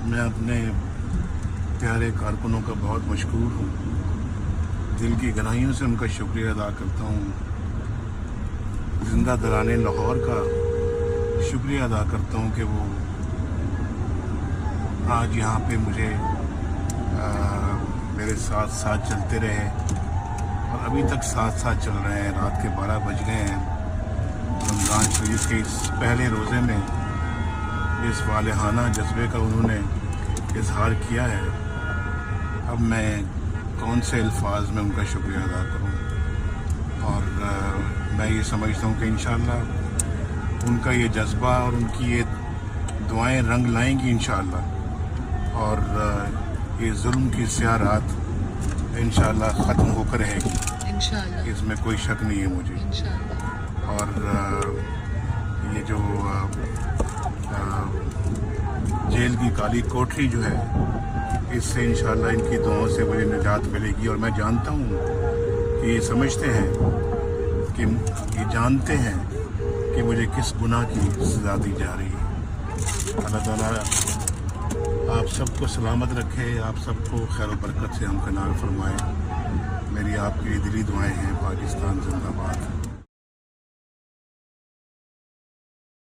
मैं अपने प्यारे कारकुनों का बहुत मशकूर हूँ। दिल की गहराइयों से उनका शुक्रिया अदा करता हूँ। ज़िंदा दराने लाहौर का शुक्रिया अदा करता हूँ कि वो आज यहाँ पे मुझे मेरे साथ साथ चलते रहे और अभी तक साथ साथ चल रहे हैं। रात के 12 बज गए हैं। रमज़ान शरीफ के इस पहले रोज़े में इस वालहाना जज्बे का उन्होंने इजहार किया है। अब मैं कौन से अल्फाज में उनका शुक्रिया अदा करूं, और मैं ये समझता हूं कि इंशाअल्लाह उनका ये जज्बा और उनकी ये दुआएं रंग लाएंगी इंशाअल्लाह, और ये जुल्म की स्याह रात इंशाअल्लाह ख़त्म होकर रहेगी इंशाअल्लाह। इसमें कोई शक नहीं है मुझे इंशाअल्लाह। और ये जो जेल की काली कोठरी जो है, इससे इंशाअल्लाह इनकी दुआओं से मुझे निजात मिलेगी। और मैं जानता हूँ कि ये समझते हैं कि ये जानते हैं कि मुझे किस गुनाह की सज़ा दी जा रही है। अल्लाह ताला आप सबको सलामत रखे, आप सबको खैर व बरकत से हमकनार फरमाए। मेरी आपके लिए दिली दुआएं हैं। पाकिस्तान जिंदाबाद।